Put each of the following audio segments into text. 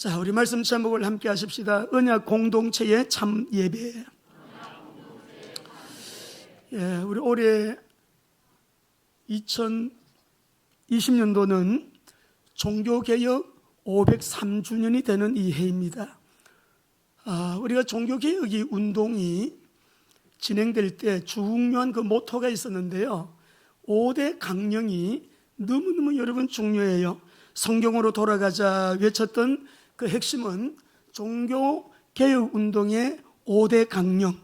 자, 우리 말씀 제목을 함께 하십시다. 언약 공동체의 참 예배. 예, 우리 올해 2020년도는 종교개혁 503주년이 되는 이 해입니다. 우리가 종교개혁이 운동이 진행될 때 중요한 그 모토가 있었는데요, 5대 강령이 너무너무 여러분 중요해요. 성경으로 돌아가자 외쳤던 그 핵심은 종교개혁 운동의 5대 강령.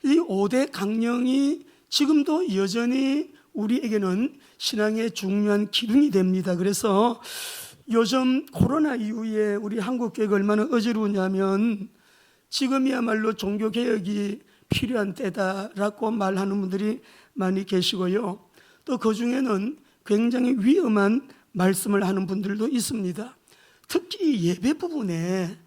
이 5대 강령이 지금도 여전히 우리에게는 신앙의 중요한 기둥이 됩니다. 그래서 요즘 코로나 이후에 우리 한국교회가 얼마나 어지러우냐면 지금이야말로 종교개혁이 필요한 때다라고 말하는 분들이 많이 계시고요, 또 그 중에는 굉장히 위험한 말씀을 하는 분들도 있습니다. 특히 예배 부분에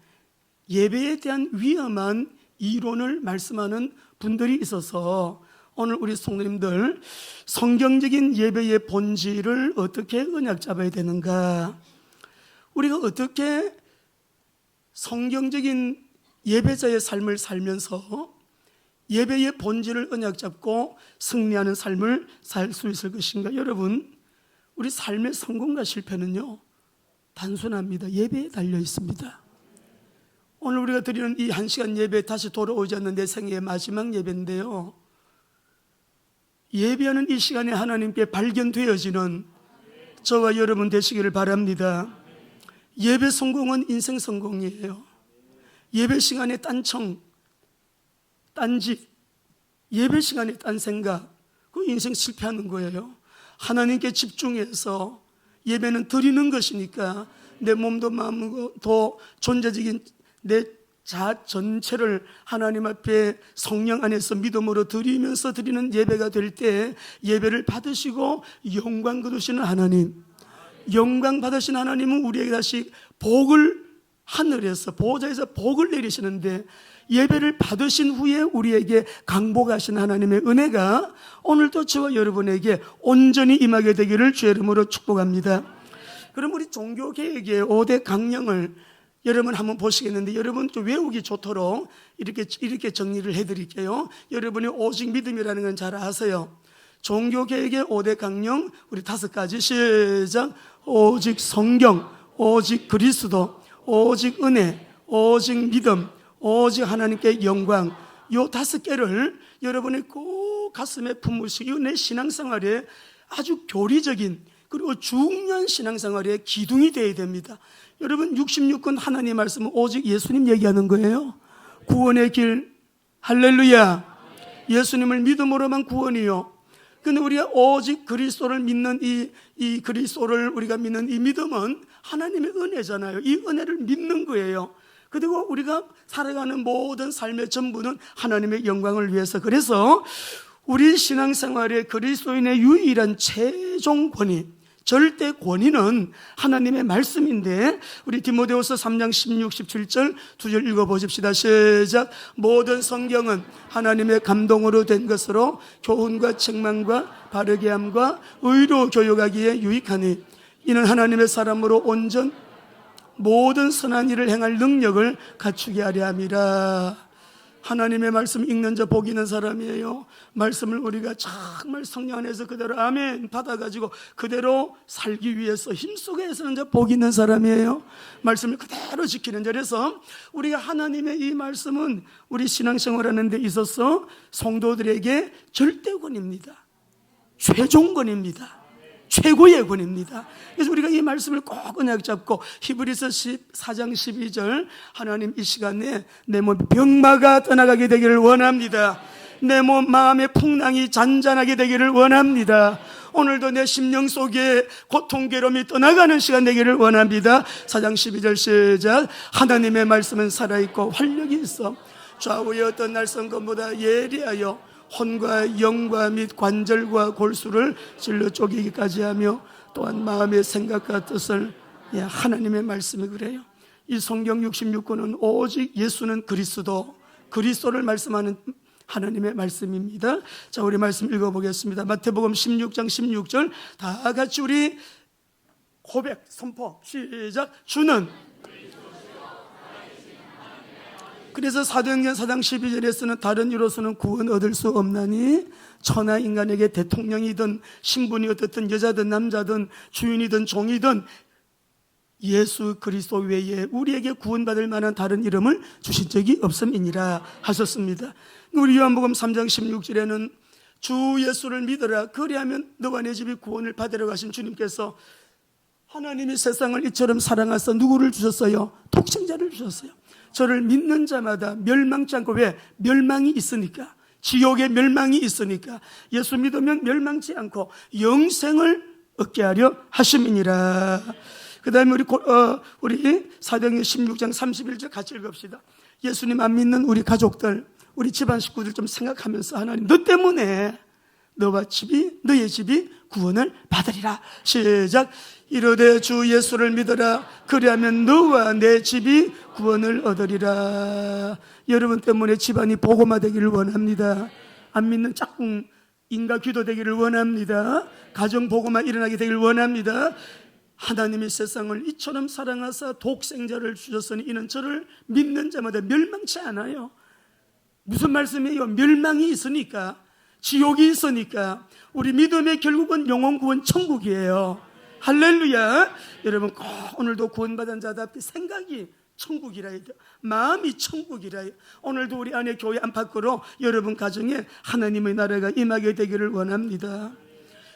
예배에 대한 위험한 이론을 말씀하는 분들이 있어서 오늘 우리 성도님들 성경적인 예배의 본질을 어떻게 언약 잡아야 되는가, 우리가 어떻게 성경적인 예배자의 삶을 살면서 예배의 본질을 언약 잡고 승리하는 삶을 살 수 있을 것인가. 여러분, 우리 삶의 성공과 실패는요 단순합니다. 예배에 달려 있습니다. 오늘 우리가 드리는 이 1시간 예배, 다시 돌아오지 않는 내 생애의 마지막 예배인데요, 예배하는 이 시간에 하나님께 발견되어지는 저와 여러분 되시기를 바랍니다. 예배 성공은 인생 성공이에요. 예배 시간에 딴청, 딴짓, 예배 시간에 딴 생각, 그 인생 실패하는 거예요. 하나님께 집중해서 예배는 드리는 것이니까 내 몸도 마음도 존재적인 내 자 전체를 하나님 앞에 성령 안에서 믿음으로 드리면서 드리는 예배가 될 때 예배를 받으시고 영광 거두시는 하나님, 영광 받으신 하나님은 우리에게 다시 복을 하늘에서 보호자에서 복을 내리시는데, 예배를 받으신 후에 우리에게 강복하신 하나님의 은혜가 오늘도 저와 여러분에게 온전히 임하게 되기를 주의 이름으로 축복합니다. 그럼 우리 종교개혁의 5대 강령을 여러분 한번 보시겠는데, 여러분 좀 외우기 좋도록 이렇게 정리를 해드릴게요. 여러분이 오직 믿음이라는 건 잘 아세요. 종교개혁의 5대 강령 우리 5가지 시작. 오직 성경, 오직 그리스도, 오직 은혜, 오직 믿음, 오직 하나님께 영광. 요 5개를 여러분이 꼭 가슴에 품으시고 내 신앙생활에 아주 교리적인 그리고 중요한 신앙생활의 기둥이 되어야 됩니다. 여러분 66권 하나님 말씀은 오직 예수님 얘기하는 거예요. 구원의 길, 할렐루야. 예수님을 믿음으로만 구원이요. 근데 우리가 오직 그리스도를 믿는 이 그리스도를 우리가 믿는 이 믿음은 하나님의 은혜잖아요. 이 은혜를 믿는 거예요. 그리고 우리가 살아가는 모든 삶의 전부는 하나님의 영광을 위해서. 그래서 우리 신앙생활의 그리스도인의 유일한 최종 권위, 절대 권위는 하나님의 말씀인데, 우리 디모데후서 3장 16, 17절 2절 읽어보십시다. 시작. 모든 성경은 하나님의 감동으로 된 것으로 교훈과 책망과 바르게 함과 의로 교육하기에 유익하니 이는 하나님의 사람으로 온전 모든 선한 일을 행할 능력을 갖추게 하려 함이라. 하나님의 말씀 읽는 자 복 있는 사람이에요. 말씀을 우리가 정말 성령 안에서 그대로 아멘 받아가지고 그대로 살기 위해서 힘쓰게 해서는 자 복 있는 사람이에요. 말씀을 그대로 지키는 자. 그래서 우리가 하나님의 이 말씀은 우리 신앙생활하는 데 있어서 성도들에게 절대권입니다. 최종권입니다. 최고의 권입니다. 그래서 우리가 이 말씀을 꼭 언약 잡고 히브리서 14장 12절 하나님 이 시간에 내 몸 병마가 떠나가게 되기를 원합니다. 내 몸 마음의 풍랑이 잔잔하게 되기를 원합니다. 오늘도 내 심령 속에 고통 괴로움이 떠나가는 시간 되기를 원합니다. 4장 12절 시작. 하나님의 말씀은 살아있고 활력이 있어 좌우의 어떤 날선 것보다 예리하여 혼과 영과 및 관절과 골수를 찔러 쪼개기까지 하며 또한 마음의 생각과 뜻을, 하나님의 말씀이 그래요. 이 성경 66권은 오직 예수는 그리스도를 말씀하는 하나님의 말씀입니다. 자, 우리 말씀 읽어보겠습니다. 마태복음 16장 16절 다 같이 우리 고백 선포 시작. 주는 그래서 사도행전 4장 12절에서는 다른 이로서는 구원 얻을 수 없나니 천하 인간에게 대통령이든 신분이 어떻든 여자든 남자든 주인이든 종이든 예수 그리스도 외에 우리에게 구원받을 만한 다른 이름을 주신 적이 없음이니라 하셨습니다. 우리 요한복음 3장 16절에는 주 예수를 믿어라 그리하면 너와 내 집이 구원을 받으라고 하신 주님께서 하나님이 세상을 이처럼 사랑하사 누구를 주셨어요? 독생자를 주셨어요. 저를 믿는 자마다 멸망치 않고, 왜? 멸망이 있으니까, 지옥에 멸망이 있으니까 예수 믿으면 멸망치 않고 영생을 얻게 하려 하심이니라. 그 다음에 우리 사도행전 16장 31절 같이 읽읍시다. 예수님 안 믿는 우리 가족들, 우리 집안 식구들 좀 생각하면서 하나님 너 때문에 너의 집이 구원을 받으리라. 시작. 이르되 주 예수를 믿어라 그리하면 너와 내 집이 구원을 얻으리라. 여러분 때문에 집안이 복음화되기를 원합니다. 안 믿는 짝꿍 인가 기도되기를 원합니다. 가정 복음화 일어나게 되기를 원합니다. 하나님이 세상을 이처럼 사랑하사 독생자를 주셨으니 이는 저를 믿는 자마다 멸망치 않아요. 무슨 말씀이에요? 멸망이 있으니까, 지옥이 있으니까. 우리 믿음의 결국은 영혼 구원 천국이에요. 할렐루야. 여러분 꼭 오늘도 구원받은 자답게 생각이 천국이라 해요. 마음이 천국이라 해요. 오늘도 우리 안에 교회 안팎으로 여러분 가정에 하나님의 나라가 임하게 되기를 원합니다.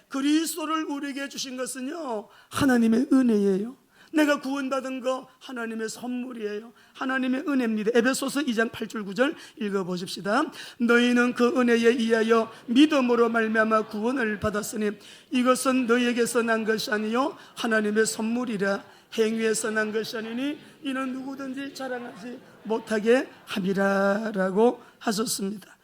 그리스도를 우리에게 주신 것은요 하나님의 은혜예요. 내가 구원받은 거 하나님의 선물이에요. 하나님의 은혜입니다. 에베소서 2장 8절 9절 읽어보십시다. 너희는 그 은혜에 의하여 믿음으로 말미암아 구원을 받았으니 이것은 너희에게서 난 것이 아니요 하나님의 선물이라. 행위에서 난 것이 아니니 이는 누구든지 자랑하지 못하게 함이라 라고 하셨습니다.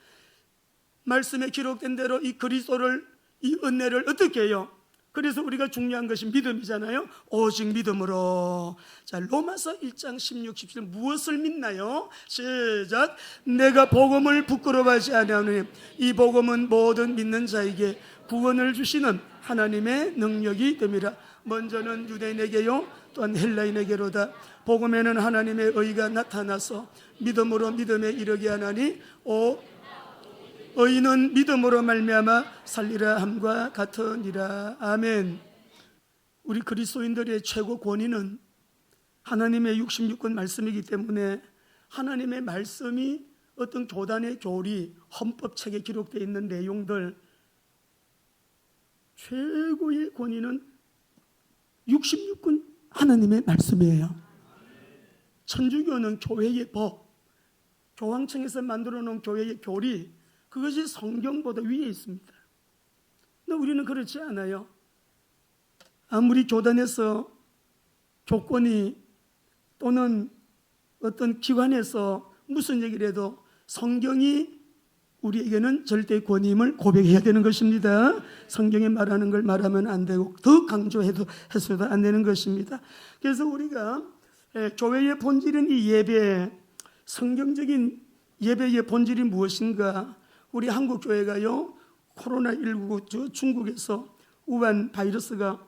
말씀에 기록된 대로 이 그리스도를, 이 은혜를 어떻게 해요? 그래서 우리가 중요한 것이 믿음이잖아요. 오직 믿음으로. 자, 로마서 1장 16, 17 무엇을 믿나요? 시작. 내가 복음을 부끄러워하지 아니하노니 이 복음은 모든 믿는 자에게 구원을 주시는 하나님의 능력이 됨이라. 먼저는 유대인에게요 또한 헬라인에게로다. 복음에는 하나님의 의가 나타나서 믿음으로 믿음에 이르게 하나니 의인은 믿음으로 말미암아 살리라 함과 같으니라. 아멘. 우리 그리스도인들의 최고 권위는 하나님의 66권 말씀이기 때문에 하나님의 말씀이 어떤 교단의 교리, 헌법책에 기록되어 있는 내용들, 최고의 권위는 66권 하나님의 말씀이에요. 천주교는 교회의 법, 교황청에서 만들어 놓은 교회의 교리, 그것이 성경보다 위에 있습니다. 근데 우리는 그렇지 않아요. 아무리 교단에서 교권이 또는 어떤 기관에서 무슨 얘기를 해도 성경이 우리에게는 절대 권위임을 고백해야 되는 것입니다. 성경이 말하는 걸 말하면 안 되고 더 강조해도 해서도 안 되는 것입니다. 그래서 우리가 교회의 본질은 이 예배, 성경적인 예배의 본질이 무엇인가? 우리 한국 교회가요 코로나19 중국에서 우한 바이러스가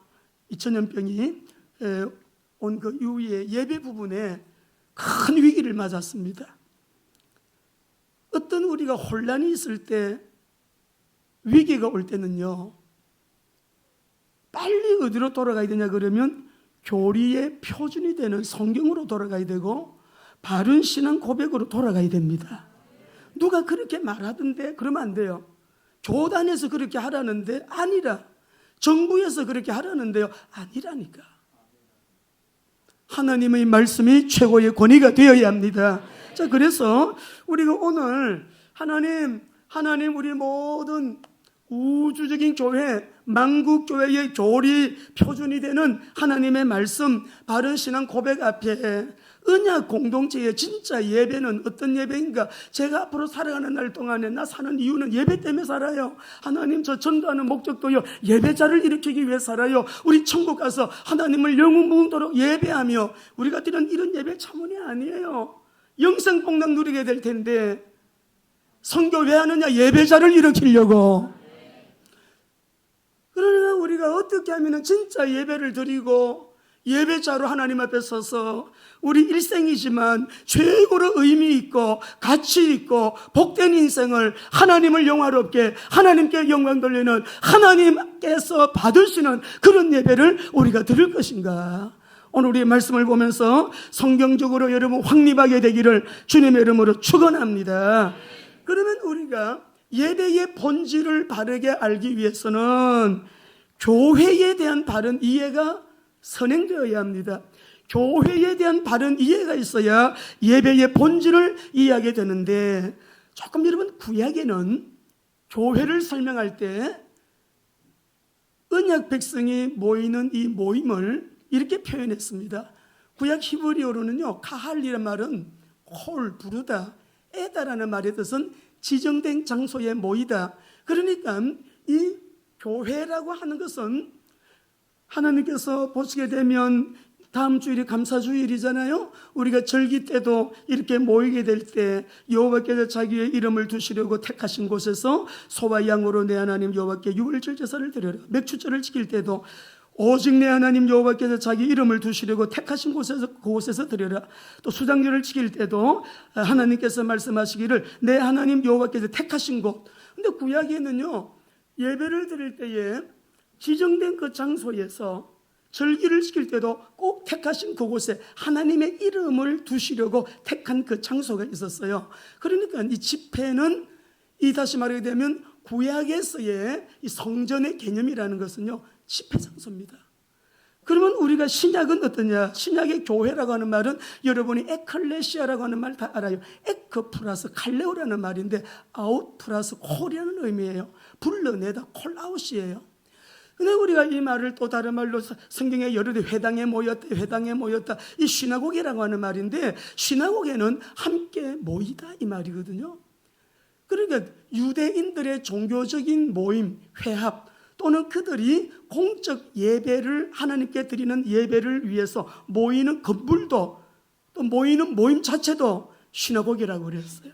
2000년병이 온 그 이후에 예배 부분에 큰 위기를 맞았습니다. 어떤 우리가 혼란이 있을 때, 위기가 올 때는요 빨리 어디로 돌아가야 되냐 그러면 교리의 표준이 되는 성경으로 돌아가야 되고 바른 신앙 고백으로 돌아가야 됩니다. 누가 그렇게 말하던데 그러면 안 돼요. 교단에서 그렇게 하라는데 아니라, 정부에서 그렇게 하라는데요 아니라니까. 하나님의 말씀이 최고의 권위가 되어야 합니다. 자, 그래서 우리가 오늘 하나님 우리 모든 우주적인 교회, 만국교회의 교리 표준이 되는 하나님의 말씀, 바른 신앙 고백 앞에 언약 공동체의 진짜 예배는 어떤 예배인가? 제가 앞으로 살아가는 날 동안에 나 사는 이유는 예배 때문에 살아요. 하나님 저 전도하는 목적도요 예배자를 일으키기 위해 살아요. 우리 천국 가서 하나님을 영원무궁토록 예배하며, 우리가 드리는 이런 예배 차원이 아니에요. 영생복락 누리게 될 텐데 선교 왜 하느냐? 예배자를 일으키려고. 그러나 우리가 어떻게 하면 진짜 예배를 드리고 예배자로 하나님 앞에 서서 우리 일생이지만 최고로 의미 있고 가치 있고 복된 인생을 하나님을 영화롭게 하나님께 영광 돌리는 하나님께서 받으시는 그런 예배를 우리가 드릴 것인가? 오늘 우리 말씀을 보면서 성경적으로 여러분 확립하게 되기를 주님의 이름으로 축원합니다. 그러면 우리가 예배의 본질을 바르게 알기 위해서는 교회에 대한 바른 이해가 선행되어야 합니다. 교회에 대한 바른 이해가 있어야 예배의 본질을 이해하게 되는데, 조금 여러분 구약에는 교회를 설명할 때 언약 백성이 모이는 이 모임을 이렇게 표현했습니다. 구약 히브리어로는요, 카할이라는 말은 홀, 부르다, 에다라는 말의 뜻은 지정된 장소에 모이다. 그러니까 이 교회라고 하는 것은 하나님께서 보시게 되면 다음 주일이 감사주일이잖아요. 우리가 절기 때도 이렇게 모이게 될 때 여호와께서 자기의 이름을 두시려고 택하신 곳에서 소와 양으로 내 하나님 여호와께 유월절 제사를 드려라. 맥주절을 지킬 때도 오직 내 하나님 여호와께서 자기 이름을 두시려고 택하신 그곳에서 드려라. 또 수장절을 지킬 때도 하나님께서 말씀하시기를 내 하나님 여호와께서 택하신 곳. 근데 구약에는요, 예배를 드릴 때에 지정된 그 장소에서 절기를 지킬 때도 꼭 택하신 그곳에 하나님의 이름을 두시려고 택한 그 장소가 있었어요. 그러니까 이 집회는, 이 다시 말하게 되면 구약에서의 이 성전의 개념이라는 것은요, 집회 장소입니다. 그러면 우리가 신약은 어떠냐? 신약의 교회라고 하는 말은 여러분이 에클레시아라고 하는 말 다 알아요. 에크 플러스 칼레오라는 말인데 아웃 플러스 콜이라는 의미예요. 불러내다, 콜아웃이에요. 근데 우리가 이 말을 또 다른 말로 성경에 여러 대 회당에 모였다. 이 시나고게라고 하는 말인데, 시나고게는 함께 모이다 이 말이거든요. 그러니까 유대인들의 종교적인 모임, 회합, 또는 그들이 공적 예배를 하나님께 드리는 예배를 위해서 모이는 건물도, 또 모이는 모임 자체도 시나고게라고 그랬어요.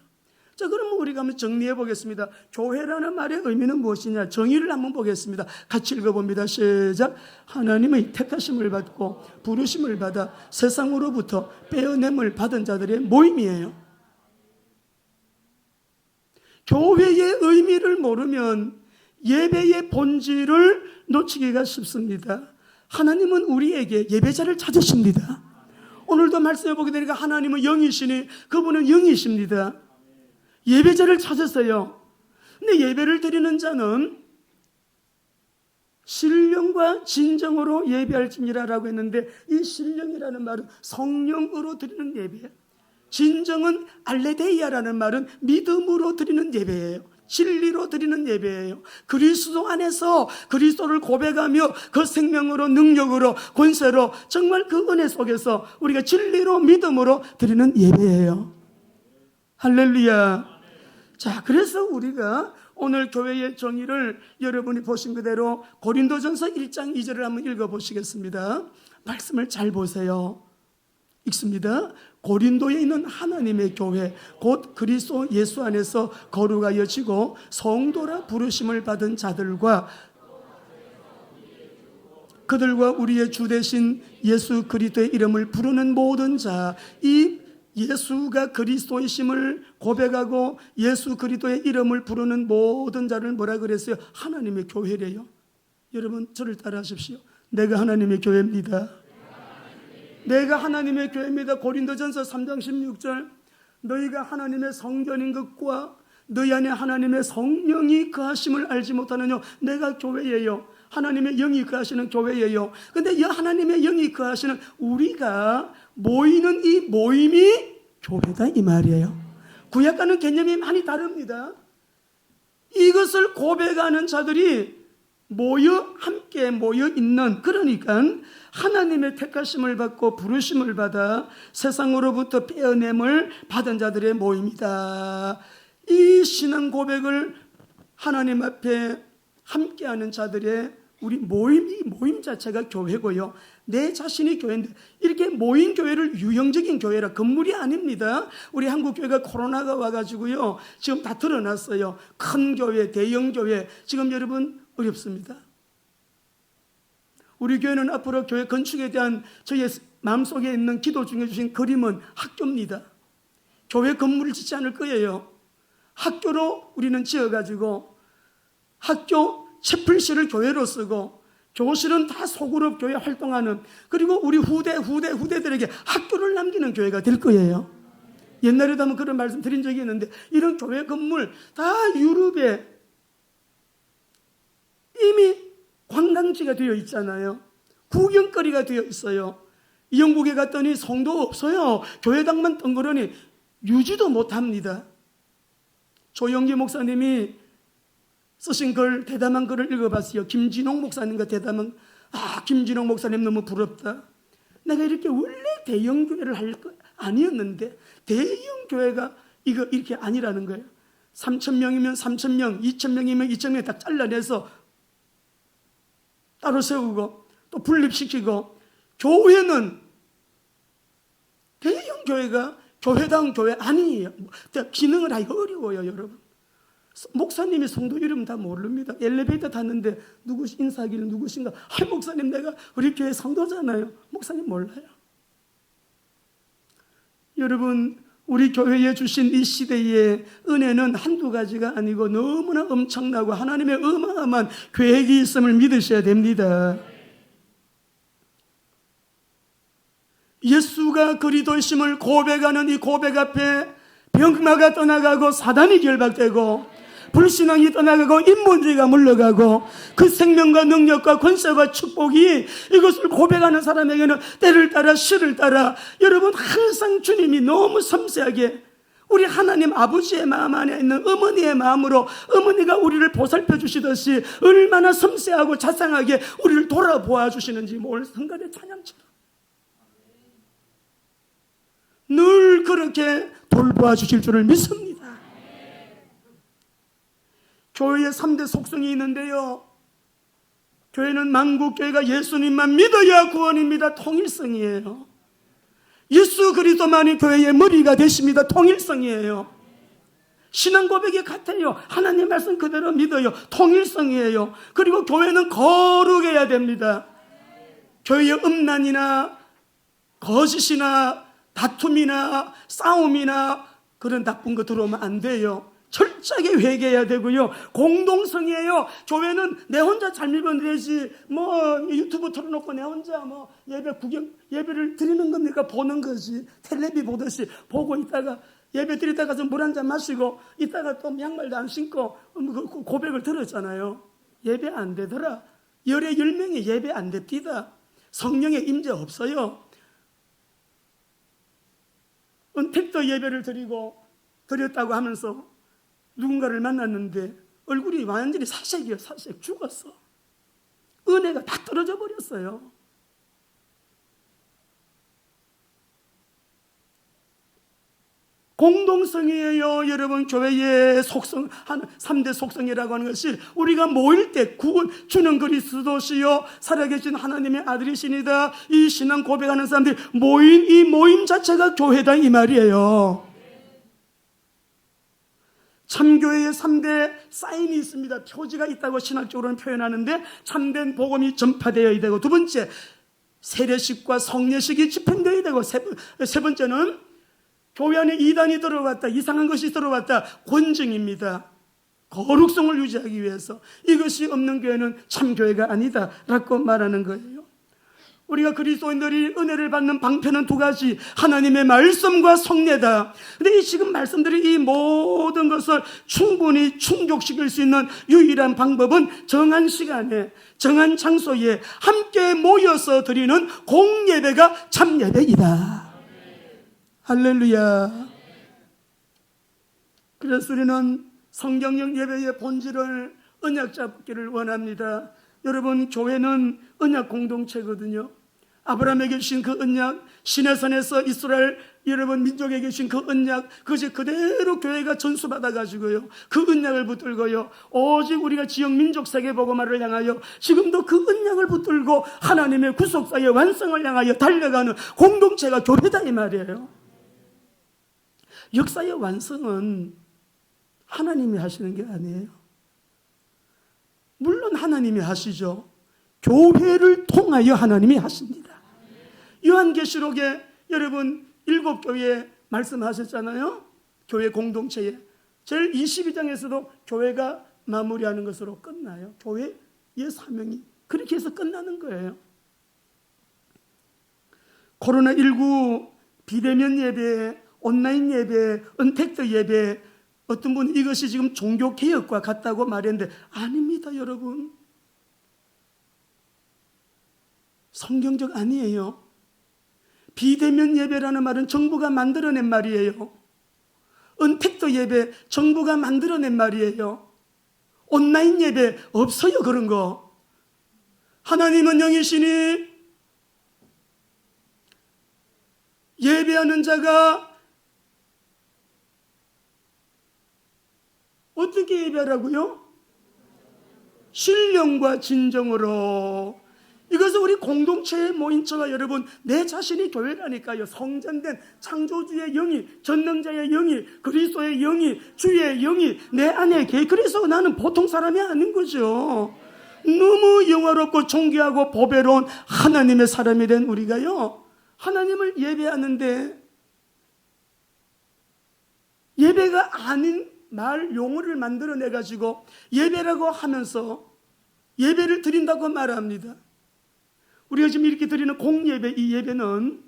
자, 그러면 우리가 한번 정리해 보겠습니다. 교회라는 말의 의미는 무엇이냐? 정의를 한번 보겠습니다. 같이 읽어봅니다. 시작. 하나님의 택하심을 받고 부르심을 받아 세상으로부터 빼어냄을 받은 자들의 모임이에요. 교회의 의미를 모르면 예배의 본질을 놓치기가 쉽습니다. 하나님은 우리에게 예배자를 찾으십니다. 오늘도 말씀해 보게 되니까 하나님은 영이시니 그분은 영이십니다. 예배자를 찾았어요. 근데 예배를 드리는 자는 신령과 진정으로 예배할지니라라고 했는데, 이 신령이라는 말은 성령으로 드리는 예배예요. 진정은 알레데이아라는 말은 믿음으로 드리는 예배예요. 진리로 드리는 예배예요. 그리스도 안에서 그리스도를 고백하며 그 생명으로, 능력으로, 권세로, 정말 그 은혜 속에서 우리가 진리로, 믿음으로 드리는 예배예요. 할렐루야. 자, 그래서 우리가 오늘 교회의 정의를 여러분이 보신 그대로 고린도전서 1장 2절을 한번 읽어보시겠습니다. 말씀을 잘 보세요. 읽습니다. 고린도에 있는 하나님의 교회, 곧 그리스도 예수 안에서 거룩하여 지고 성도라 부르심을 받은 자들과 그들과 우리의 주 되신 예수 그리스도의 이름을 부르는 모든 자, 이 예수가 그리스도이심을 고백하고 예수 그리스도의 이름을 부르는 모든 자를 뭐라 그랬어요? 하나님의 교회래요. 여러분 저를 따라 하십시오. 내가 하나님의 교회입니다. 내가 하나님의 교회입니다. 고린도전서 3장 16절, 너희가 하나님의 성전인 것과 너희 안에 하나님의 성령이 거하심을 알지 못하느냐. 내가 교회예요. 하나님의 영이 거하시는 교회예요. 근데 이 하나님의 영이 거하시는 우리가 모이는 이 모임이 교회다 이 말이에요. 구약과는 개념이 많이 다릅니다. 이것을 고백하는 자들이 함께 모여 있는, 그러니까 하나님의 택하심을 받고 부르심을 받아 세상으로부터 빼어냄을 받은 자들의 모임이다. 이 신앙 고백을 하나님 앞에 함께하는 자들의 우리 모임 자체가 교회고요. 내 자신이 교회인데, 이렇게 모인 교회를 유형적인 교회라, 건물이 아닙니다. 우리 한국교회가 코로나가 와가지고요, 지금 다 드러났어요. 큰 교회, 대형 교회, 지금 여러분 어렵습니다. 우리 교회는 앞으로 교회 건축에 대한 저희의 마음속에 있는 기도 중에 주신 그림은 학교입니다. 교회 건물을 짓지 않을 거예요. 학교로 우리는 지어가지고 학교 채플실을 교회로 쓰고 교실은 다 소그룹 교회 활동하는, 그리고 우리 후대들에게 학교를 남기는 교회가 될 거예요. 옛날에도 한번 그런 말씀 드린 적이 있는데, 이런 교회 건물 다 유럽에 이미 관광지가 되어 있잖아요. 구경거리가 되어 있어요. 영국에 갔더니 성도 없어요. 교회당만 덩그러니 유지도 못합니다. 조영기 목사님이 쓰신 글, 대담한 글을 읽어봤어요. 김진홍 목사님과 대담한, 김진홍 목사님 너무 부럽다. 내가 이렇게 원래 대형 교회를 할 거 아니었는데, 대형 교회가 이렇게 아니라는 거예요. 3,000명이면 3,000명, 2,000명이면 2,000명 다 잘라내서 따로 세우고 또 분립시키고, 교회는 대형 교회가 교회다운 교회 아니에요. 기능을 하기가 어려워요, 여러분. 목사님이 성도 이름 다 모릅니다. 엘리베이터 탔는데 인사하기는 누구신가? 목사님, 내가 우리 교회 성도잖아요. 목사님 몰라요. 여러분, 우리 교회에 주신 이 시대의 은혜는 한두 가지가 아니고 너무나 엄청나고 하나님의 어마어마한 계획이 있음을 믿으셔야 됩니다. 예수가 그리스도이심을 고백하는 이 고백 앞에 병마가 떠나가고 사단이 결박되고 불신앙이 떠나가고 인본주의가 물러가고 그 생명과 능력과 권세와 축복이 이것을 고백하는 사람에게는 때를 따라 시를 따라, 여러분, 항상 주님이 너무 섬세하게 우리 하나님 아버지의 마음 안에 있는 어머니의 마음으로 어머니가 우리를 보살펴 주시듯이 얼마나 섬세하고 자상하게 우리를 돌아보아 주시는지 모를 성가대 찬양처럼 늘 그렇게 돌보아 주실 줄을 믿습니다. 교회의 3대 속성이 있는데요, 교회는 만국교회가 예수님만 믿어야 구원입니다. 통일성이에요. 예수 그리스도만이 교회의 머리가 되십니다. 통일성이에요. 신앙 고백이 같아요. 하나님 말씀 그대로 믿어요. 통일성이에요. 그리고 교회는 거룩해야 됩니다. 교회의 음란이나 거짓이나 다툼이나 싸움이나 그런 나쁜 거 들어오면 안 돼요. 철저하게 회개해야 되고요. 공동성이에요. 교회는 내 혼자 잘 밀면 되지, 유튜브 틀어놓고 내 혼자 예배를 드리는 겁니까? 보는 거지. 텔레비 보듯이 보고 있다가 예배 드리다가 물 한 잔 마시고 있다가 또 양말도 안 신고 고백을 들었잖아요. 예배 안 되더라. 열의 10명이 예배 안 됩니다. 성령의 임재 없어요. 은택도 예배를 드렸다고 하면서 누군가를 만났는데 얼굴이 완전히 사색이에요. 사색. 죽었어. 은혜가 다 떨어져 버렸어요. 공동성이에요. 여러분, 교회의 속성, 3대 속성이라고 하는 것이 우리가 모일 때 구원 주는 그리스도시요 살아계신 하나님의 아들이시니다. 이 신앙 고백하는 사람들이 모인 이 모임 자체가 교회다 이 말이에요. 참교회의 3대 사인이 있습니다. 표지가 있다고 신학적으로는 표현하는데, 참된 복음이 전파되어야 되고, 두 번째 세례식과 성례식이 집행되어야 되고, 세 번째는 교회 안에 이단이 들어왔다, 이상한 것이 들어왔다, 권증입니다. 거룩성을 유지하기 위해서. 이것이 없는 교회는 참교회가 아니다라고 말하는 거예요. 우리가 그리스도인들이 은혜를 받는 방편은 두 가지, 하나님의 말씀과 성례다. 근데 지금 말씀드린 이 모든 것을 충분히 충족시킬 수 있는 유일한 방법은 정한 시간에 정한 장소에 함께 모여서 드리는 공예배가 참예배이다. 할렐루야. 그래서 우리는 성경적 예배의 본질을 언약 잡기를 원합니다. 여러분, 교회는 언약 공동체거든요. 아브라함에게 주신 그 언약, 시내산에서 이스라엘 여러분 민족에게 주신 그 언약, 그것이 그대로 교회가 전수받아가지고요, 그 언약을 붙들고요, 오직 우리가 지역 민족 세계복음화를 향하여 지금도 그 언약을 붙들고 하나님의 구속사의 완성을 향하여 달려가는 공동체가 교회다 이 말이에요. 역사의 완성은 하나님이 하시는 게 아니에요. 물론 하나님이 하시죠. 교회를 통하여 하나님이 하십니다. 요한계시록에 여러분 7교회에 말씀하셨잖아요. 교회 공동체에 제일 22장에서도 교회가 마무리하는 것으로 끝나요. 교회의 사명이 그렇게 해서 끝나는 거예요. 코로나19 비대면 예배, 온라인 예배, 언택트 예배, 어떤 분은 이것이 지금 종교개혁과 같다고 말했는데 아닙니다, 여러분. 성경적 아니에요. 비대면 예배라는 말은 정부가 만들어낸 말이에요. 언택트 예배, 정부가 만들어낸 말이에요. 온라인 예배 없어요, 그런 거. 하나님은 영이시니 예배하는 자가 어떻게 예배하라고요? 신령과 진정으로. 이것은 우리 공동체에 모인 저와 여러분, 내 자신이 교회라니까요. 성전된 창조주의 영이, 전능자의 영이, 그리스도의 영이, 주의 영이 내 안에 계시. 그래서 나는 보통 사람이 아닌 거죠. 너무 영화롭고 존귀하고 보배로운 하나님의 사람이 된 우리가요, 하나님을 예배하는데 예배가 아닌 말 용어를 만들어내가지고 예배라고 하면서 예배를 드린다고 말합니다. 우리가 지금 이렇게 드리는 공예배, 이 예배는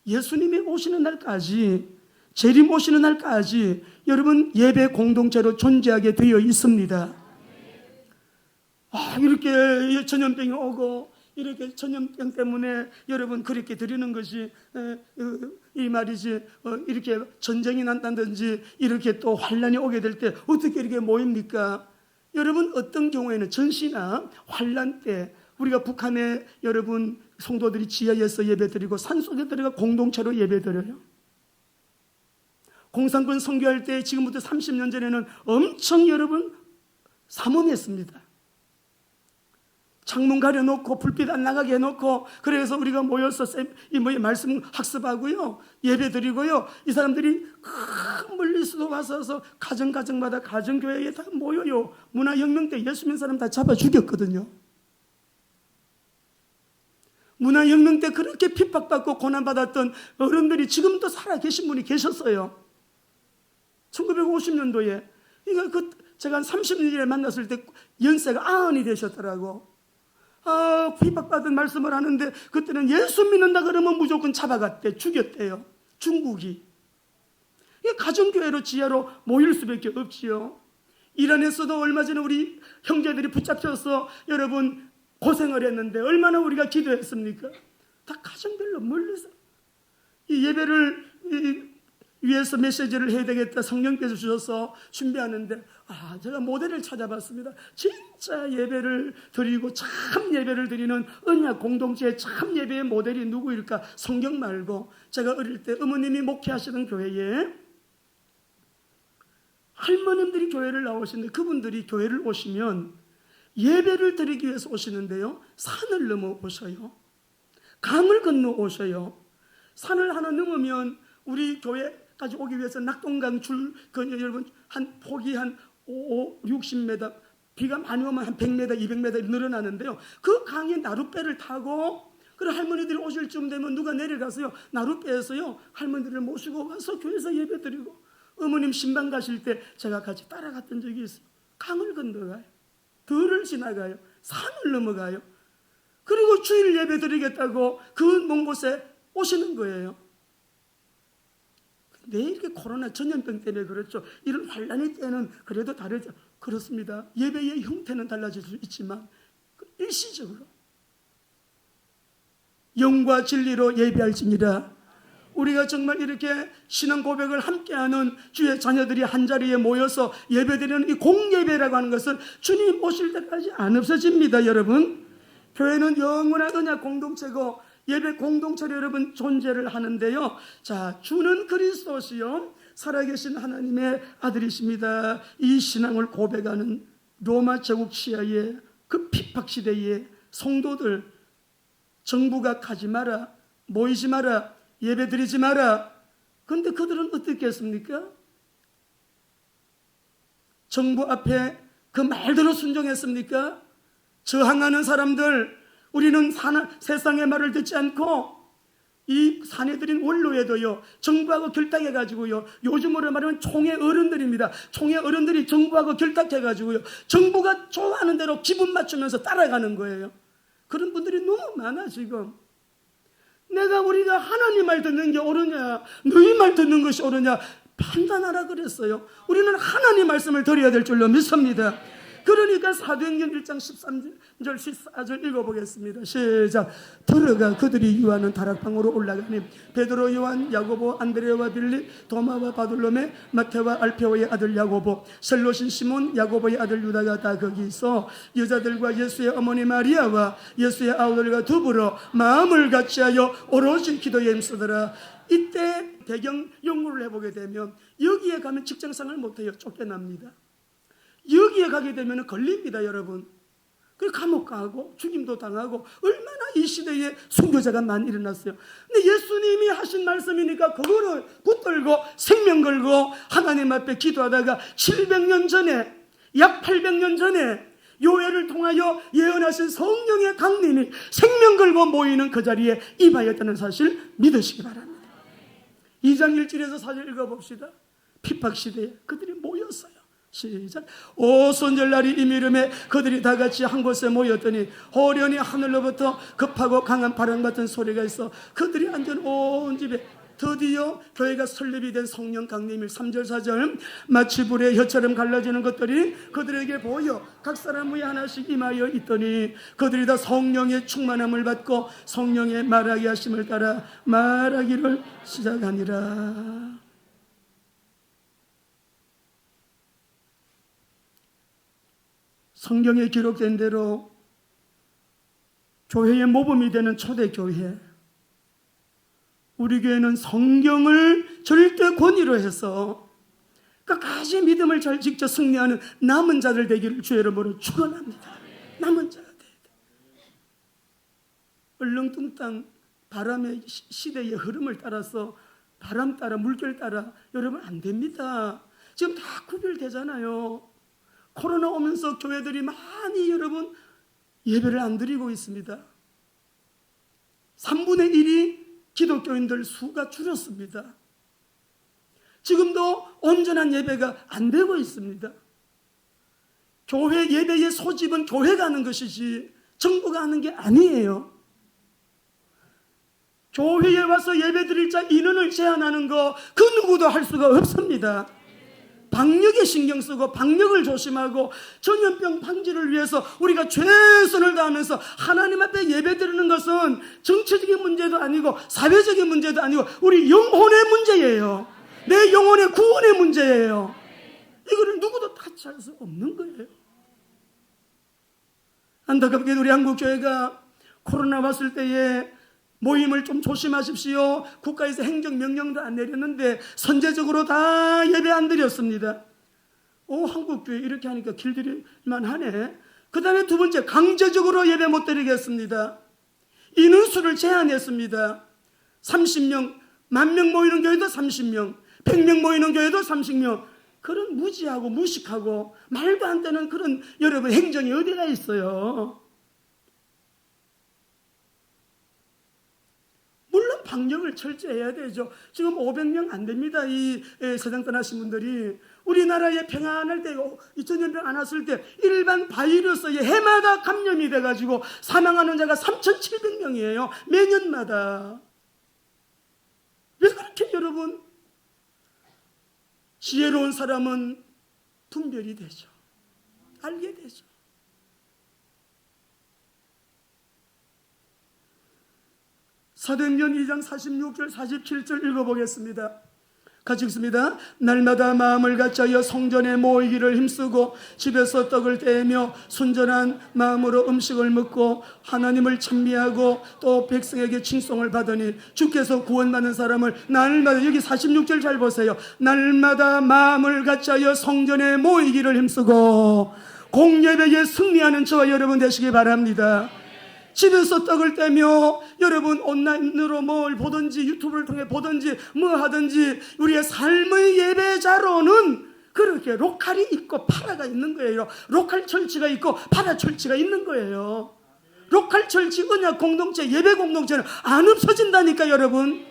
예수님이 오시는 날까지, 재림 오시는 날까지 여러분 예배 공동체로 존재하게 되어 있습니다. 이렇게 전염병이 오고 이렇게 전염병 때문에 여러분 그렇게 드리는 것이 이 말이지, 이렇게 전쟁이 난다든지 이렇게 또 환란이 오게 될 때 어떻게 이렇게 모입니까? 여러분 어떤 경우에는 전시나 환란 때 우리가 북한에 여러분 성도들이 지하에서 예배드리고 산속에 들어가 공동체로 예배드려요. 공산군 선교할 때 지금부터 30년 전에는 엄청 여러분 삼엄했습니다. 창문 가려놓고 불빛 안 나가게 해놓고, 그래서 우리가 모여서 말씀 학습하고요, 예배 드리고요. 이 사람들이 큰 멀리서도 와서 가정마다 가정교회에 다 모여요. 문화혁명 때 예수 믿는 사람 다 잡아 죽였거든요. 문화혁명 때 그렇게 핍박받고 고난받았던 어른들이 지금도 살아계신 분이 계셨어요. 1950년도에. 제가 한 30년 전에 만났을 때 연세가 90이 되셨더라고. 핍박받은 말씀을 하는데 그때는 예수 믿는다 그러면 무조건 잡아갔대, 죽였대요. 중국이. 가정교회로 지하로 모일 수밖에 없지요. 이란에서도 얼마 전에 우리 형제들이 붙잡혀서 여러분 고생을 했는데 얼마나 우리가 기도했습니까? 다 가정별로 멀리서 이 예배를 위해서 메시지를 해야 되겠다, 성령께서 주셔서 준비하는데 제가 모델을 찾아봤습니다. 진짜 예배를 드리고 참 예배를 드리는 언약 공동체의 참 예배의 모델이 누구일까? 성경 말고 제가 어릴 때 어머님이 목회하시던 교회에 할머님들이 교회를 나오시는데, 그분들이 교회를 오시면 예배를 드리기 위해서 오시는데요, 산을 넘어 오셔요. 강을 건너 오셔요. 산을 하나 넘으면 우리 교회까지 오기 위해서 낙동강 여러분 한 폭이 한 60m, 비가 많이 오면 한 100m, 200m 늘어나는데요. 그 강에 나룻배를 타고, 그래 할머니들이 오실 쯤 되면 누가 내려가서요, 나룻배에서요 할머니들을 모시고 와서 교회에서 예배드리고, 어머님 신방 가실 때 제가 같이 따라갔던 적이 있어요. 강을 건너가요, 들을 지나가요, 산을 넘어가요. 그리고 주일 예배 드리겠다고 그 먼 곳에 오시는 거예요. 근데 이렇게 코로나 전염병 때문에 그렇죠. 이런 환란의 때는 그래도 다르죠. 그렇습니다. 예배의 형태는 달라질 수 있지만 일시적으로 영과 진리로 예배할지니라. 우리가 정말 이렇게 신앙 고백을 함께하는 주의 자녀들이 한자리에 모여서 예배드리는 이 공예배라고 하는 것은 주님 오실 때까지 안 없어집니다. 여러분, 교회는 영원한 언약 공동체고 예배 공동체로 여러분 존재를 하는데요, 자, 주는 그리스도시요 살아계신 하나님의 아들이십니다. 이 신앙을 고백하는 로마 제국 시하에 그 핍박 시대에 성도들, 정부가 가지 마라, 모이지 마라, 예배 드리지 마라. 그런데 그들은 어떻게 했습니까? 정부 앞에 그 말대로 순종했습니까? 저항하는 사람들, 우리는 세상의 말을 듣지 않고 이 사내들인 원로에도요, 정부하고 결탁해가지고요, 요즘으로 말하면 총회 어른들입니다. 총회 어른들이 정부하고 결탁해가지고요, 정부가 좋아하는 대로 기분 맞추면서 따라가는 거예요. 그런 분들이 너무 많아. 지금 우리가 하나님 말 듣는 게 옳으냐, 너희 말 듣는 것이 옳으냐 판단하라 그랬어요. 우리는 하나님 말씀을 드려야 될 줄로 믿습니다. 그러니까 사도행전 1장 13절 14절 읽어보겠습니다. 시작. 들어가 그들이 유하는 다락방으로 올라가니 베드로, 요한, 야고보, 안드레와 빌립, 도마와 바돌로메, 마테와 알페오의 아들 야고보, 셀롯인 시몬, 야고보의 아들 유다가 다 거기 있어 여자들과 예수의 어머니 마리아와 예수의 아우들과 더불어 마음을 같이하여 오로지 기도에 힘쓰더라. 이때 배경 연구를 해보게 되면 여기에 가면 직장생활 못해요. 쫓겨납니다. 여기에 가게 되면 걸립니다, 여러분. 그 감옥 가고 죽임도 당하고 얼마나 이 시대에 순교자가 많이 일어났어요. 근데 예수님이 하신 말씀이니까 그거를 붙들고 생명 걸고 하나님 앞에 기도하다가 700년 전에, 약 800년 전에 요엘을 통하여 예언하신 성령의 강림이 생명 걸고 모이는 그 자리에 임하였다는 사실 믿으시기 바랍니다. 2장 1절에서 4절 읽어봅시다. 핍박시대에 그들이 모였어요. 시작. 오 손절날이 이미름에 그들이 다 같이 한 곳에 모였더니 호련히 하늘로부터 급하고 강한 바람 같은 소리가 있어 그들이 앉은 온 집에 드디어 교회가 설립이 된 성령 강림일 3절 4절 마치 불의 혀처럼 갈라지는 것들이 그들에게 보여 각 사람 위에 하나씩 임하여 있더니 그들이 다 성령의 충만함을 받고 성령의 말하게 하심을 따라 말하기를 시작하니라. 성경에 기록된 대로 교회의 모범이 되는 초대교회, 우리 교회는 성경을 절대 권위로 해서 끝까지 믿음을 잘 지켜 승리하는 남은 자들 되기를 주의 이름으로 축원합니다. 남은 자들. 얼렁뚱땅 바람의 시대의 흐름을 따라서 바람 따라 물결 따라 여러분 안 됩니다. 지금 다 구별되잖아요. 코로나 오면서 교회들이 많이 여러분 예배를 안 드리고 있습니다. 3분의 1이 기독교인들 수가 줄었습니다. 지금도 온전한 예배가 안 되고 있습니다. 교회 예배의 소집은 교회가 하는 것이지 정부가 하는 게 아니에요. 교회에 와서 예배 드릴 자 인원을 제한하는 거 그 누구도 할 수가 없습니다. 방역에 신경 쓰고 방역을 조심하고 전염병 방지를 위해서 우리가 최선을 다하면서 하나님 앞에 예배드리는 것은 정치적인 문제도 아니고 사회적인 문제도 아니고 우리 영혼의 문제예요. 내 영혼의 구원의 문제예요. 이거를 누구도 타치할 수 없는 거예요. 안타깝게도 우리 한국교회가 코로나 왔을 때에 모임을 좀 조심하십시오. 국가에서 행정명령도 안 내렸는데 선제적으로 다 예배 안 드렸습니다. 한국교회 이렇게 하니까 길들일만 하네. 그 다음에 두 번째, 강제적으로 예배 못 드리겠습니다. 인원수를 제한했습니다. 30명, 10,000명 모이는 교회도 30명, 100명 모이는 교회도 30명. 그런 무지하고 무식하고 말도 안 되는 그런 여러분 행정이 어디가 있어요. 물론 방역을 철저히 해야 되죠. 지금 500명 안 됩니다. 이 세상 떠나신 분들이. 우리나라에 평안할 때 2000년병 안 왔을 때 일반 바이러스에 해마다 감염이 돼가지고 사망하는 자가 3,700명이에요. 매년마다. 왜 그렇게 여러분 지혜로운 사람은 분별이 되죠. 알게 되죠. 사도행전 2장 46절 47절 읽어보겠습니다. 같이 읽습니다. 날마다 마음을 같이하여 성전에 모이기를 힘쓰고 집에서 떡을 떼며 순전한 마음으로 음식을 먹고 하나님을 찬미하고 또 백성에게 칭송을 받으니 주께서 구원받는 사람을 날마다, 여기 46절 잘 보세요. 날마다 마음을 같이하여 성전에 모이기를 힘쓰고 공예배에 승리하는 저와 여러분 되시기 바랍니다. 집에서 떡을 떼며 여러분 온라인으로 뭘 보든지 유튜브를 통해 보든지 뭐 하든지 우리의 삶의 예배자로는 그렇게 로컬이 있고 파라가 있는 거예요. 로컬 철치가 있고 파라 철치가 있는 거예요. 로컬 철치 언약 공동체, 예배 공동체는 안 없어진다니까 여러분.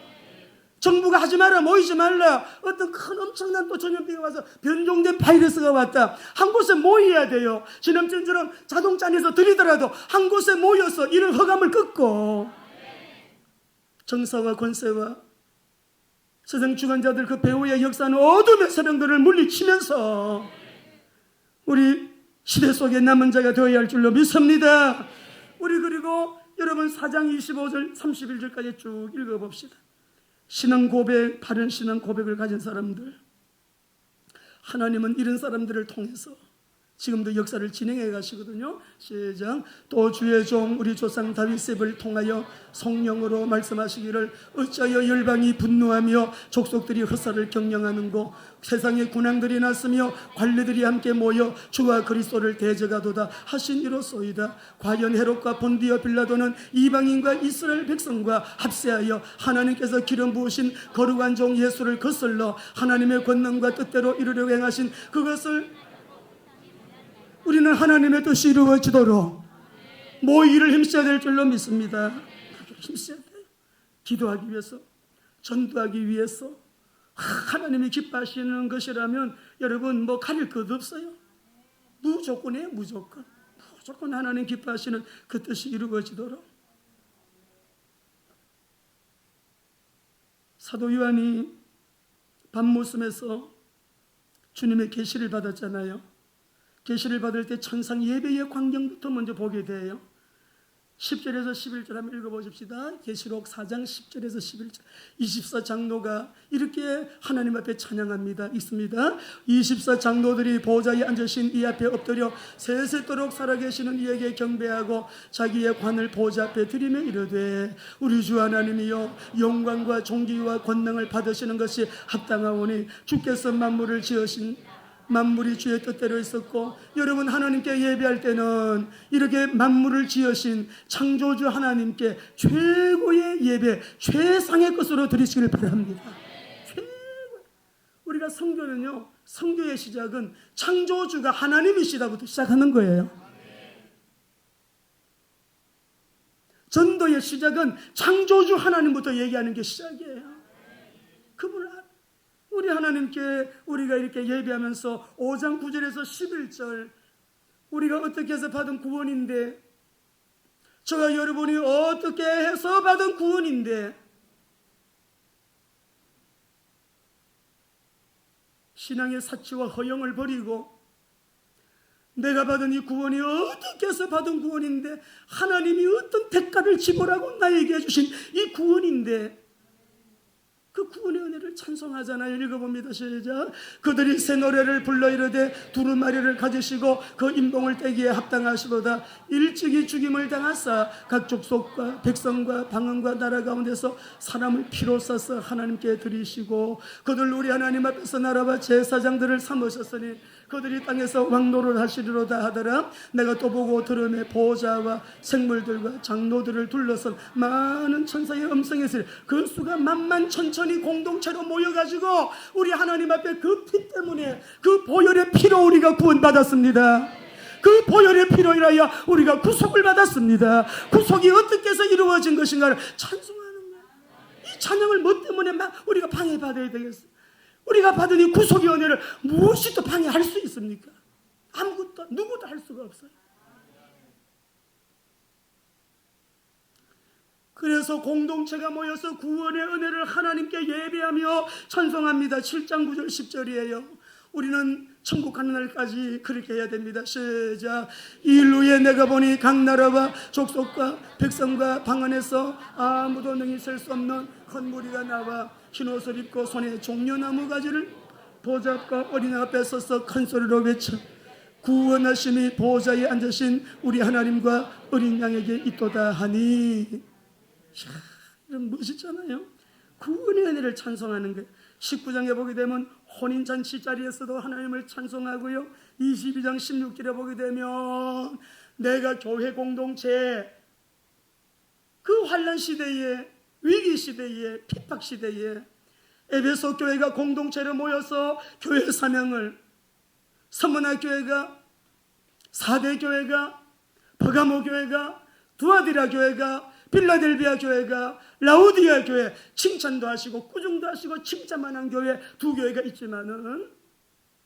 정부가 하지 마라, 모이지 말라, 어떤 큰 엄청난 또 전염병이 와서 변종된 바이러스가 왔다, 한 곳에 모여야 돼요. 지난주처럼 자동차 안에서 들이더라도 한 곳에 모여서 이런 허감을 끊고 정사와 권세와 세상 주관자들 그 배후의 역사는 어둠의 세력들을 물리치면서 우리 시대 속에 남은 자가 되어야 할 줄로 믿습니다. 우리 그리고 여러분 4장 25절 31절까지 쭉 읽어봅시다. 신앙 고백, 바른 신앙 고백을 가진 사람들, 하나님은 이런 사람들을 통해서 지금도 역사를 진행해 가시거든요. 시작. 또 주의 종 우리 조상 다윗을 통하여 성령으로 말씀하시기를 어찌하여 열방이 분노하며 족속들이 헛살을 경영하는고 세상에 군왕들이 났으며 관리들이 함께 모여 주와 그리스도를 대적하도다 하신 이로소이다. 과연 헤롯과 본디오 빌라도는 이방인과 이스라엘 백성과 합세하여 하나님께서 기름 부으신 거룩한 종 예수를 거슬러 하나님의 권능과 뜻대로 이루려고 행하신 그것을 우리는 하나님의 뜻이 이루어지도록 모이기를 힘써야 될 줄로 믿습니다. 힘써야 돼요. 기도하기 위해서, 전도하기 위해서. 하나님이 기뻐하시는 것이라면 여러분 뭐 가릴 것 없어요. 무조건이에요. 무조건 하나님 기뻐하시는 그 뜻이 이루어지도록. 사도 요한이 밤모섬에서 주님의 계시를 받았잖아요. 계시를 받을 때 천상 예배의 광경부터 먼저 보게 돼요. 10절에서 11절 한번 읽어보십시다. 계시록 4장 10절에서 11절. 24장로가 이렇게 하나님 앞에 찬양합니다. 있습니다. 24장로들이 보좌에 앉으신 이 앞에 엎드려 세세토록 살아계시는 이에게 경배하고 자기의 관을 보좌 앞에 드리며 이르되 우리 주 하나님이여 영광과 존귀와 권능을 받으시는 것이 합당하오니 주께서 만물을 지으신 만물이 주의 뜻대로 있었고, 여러분 하나님께 예배할 때는 이렇게 만물을 지으신 창조주 하나님께 최고의 예배, 최상의 것으로 드리시길 바랍니다. 최고. 우리가 성교는요, 성교의 시작은 창조주가 하나님이시다부터 시작하는 거예요. 전도의 시작은 창조주 하나님부터 얘기하는 게 시작이에요. 그분을 우리 하나님께 우리가 이렇게 예배하면서 5장 9절에서 11절 우리가 어떻게 해서 받은 구원인데, 저와 여러분이 어떻게 해서 받은 구원인데, 신앙의 사치와 허영을 버리고 내가 받은 이 구원이 어떻게 해서 받은 구원인데, 하나님이 어떤 대가를 지불하고 나에게 해주신 이 구원인데, 그 구원의 은혜를 찬송하잖아요. 읽어봅니다. 시작. 그들이 새 노래를 불러 이르되 두루마리를 가지시고 그 임봉을 떼기에 합당하시도다. 일찍이 죽임을 당하사 각 족속과 백성과 방언과 나라 가운데서 사람을 피로 싸서 하나님께 드리시고, 그들 우리 하나님 앞에서 나라와 제사장들을 삼으셨으니 그들이 땅에서 왕노를 하시리로다 하더라. 내가 또 보고 들음에 보좌와 생물들과 장로들을 둘러선 많은 천사의 음성이 있으리. 그 수가 만만천천히 공동체로 모여가지고 우리 하나님 앞에 그 피 때문에, 그 보혈의 피로 우리가 구원받았습니다. 그 보혈의 피로 인하여 우리가 구속을 받았습니다. 구속이 어떻게 해서 이루어진 것인가를 찬송하는 거예요. 이 찬양을 뭐 때문에 막 우리가 방해받아야 되겠어요? 우리가 받은 이 구속의 은혜를 무엇이 또 방해할 수 있습니까? 아무것도, 누구도 할 수가 없어요. 그래서 공동체가 모여서 구원의 은혜를 하나님께 예배하며 찬송합니다. 7장 9절 10절이에요. 우리는 천국 가는 날까지 그렇게 해야 됩니다. 시작. 이 일 후에 내가 보니 각 나라와 족속과 백성과 방 안에서 아무도 능히 셀 수 없는 큰 무리가 나와 흰옷을 입고 손에 종려나무 가지를 보좌 앞과 어린양 앞에 서서 큰 소리로 외쳐 구원하심이 보좌에 앉으신 우리 하나님과 어린 양에게 있도다 하니. 이런 멋있잖아요. 구원의 은혜를 찬송하는 거예요. 19장에 보게 되면 혼인잔치 자리에서도 하나님을 찬송하고요, 22장 16절에 보게 되면 내가 교회 공동체 그 환난 시대에, 위기 시대에, 핍박 시대에 에베소 교회가 공동체로 모여서 교회 사명을, 서머나 교회가, 사대 교회가, 버가모 교회가 두아디라 교회가, 빌라델비아 교회가, 라우디아 교회, 칭찬도 하시고 꾸중도 하시고 칭찬만 한 교회 두 교회가 있지만은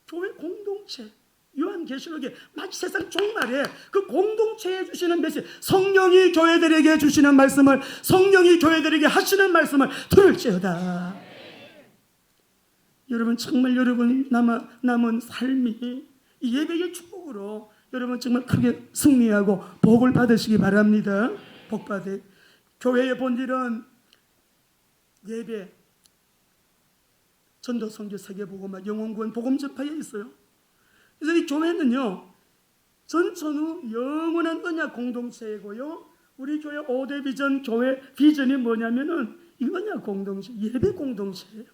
교회 공동체, 요한계시록에 마치 세상 종말에 그 공동체에 주시는 메시지, 성령이 교회들에게 주시는 말씀을, 성령이 교회들에게 하시는 말씀을 들을지어다. 여러분 정말 여러분 남은 삶이 이 예배의 축복으로 여러분 정말 크게 승리하고 복을 받으시기 바랍니다. 복 받으. 교회의 본질은 예배, 전도, 선교, 세계복음화, 영혼구원, 복음 전파에 있어요. 그래서 이 교회는요, 전천후 영원한 언약 공동체이고요, 우리 교회 5대 비전, 교회 비전이 뭐냐면은 이 언약 공동체, 예배 공동체예요.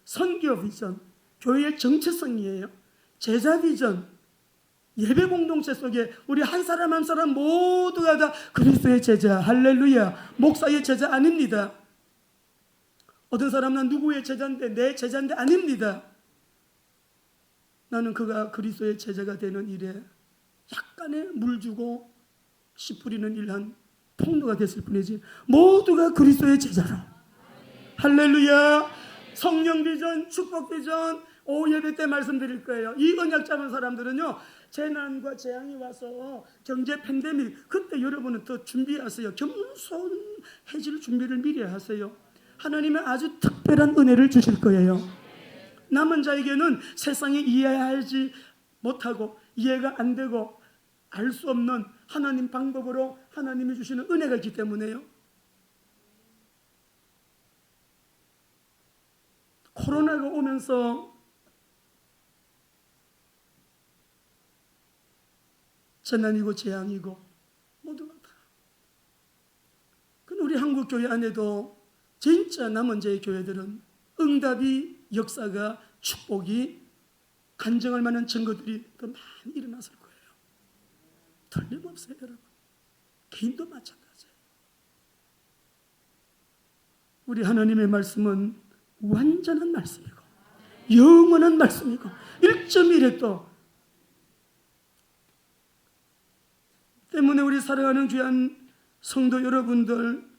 선교 비전, 교회의 정체성이에요. 제자 비전, 예배 공동체 속에 우리 한 사람 한 사람 모두가 다 그리스도의 제자, 할렐루야, 목사의 제자 아닙니다. 어떤 사람은 누구의 제자인데 내 제자인데 아닙니다. 나는 그가 그리스도의 제자가 되는 일에 약간의 물 주고 씨 뿌리는 일한 통로가 됐을 뿐이지 모두가 그리스도의 제자로. 할렐루야. 성령 비전, 축복 비전, 예배 때 말씀드릴 거예요. 이 언약 잡은 사람들은요, 재난과 재앙이 와서 경제 팬데믹, 그때 여러분은 더 준비하세요. 겸손해질 준비를 미리 하세요. 하나님은 아주 특별한 은혜를 주실 거예요. 남은 자에게는 세상이 이해하지 못하고 이해가 안 되고 알 수 없는 하나님 방법으로 하나님이 주시는 은혜가 있기 때문에요. 코로나가 오면서 재난이고 재앙이고 모두가 다. 근데 우리 한국 교회 안에도 진짜 남은 자의 교회들은 응답이, 역사가, 축복이 간증할 만한 증거들이 더 많이 일어났을 거예요. 틀림없어요, 여러분. 개인도 마찬가지예요. 우리 하나님의 말씀은 완전한 말씀이고 영원한 말씀이고 1.1획도 때문에 우리 사랑하는 귀한 성도 여러분들,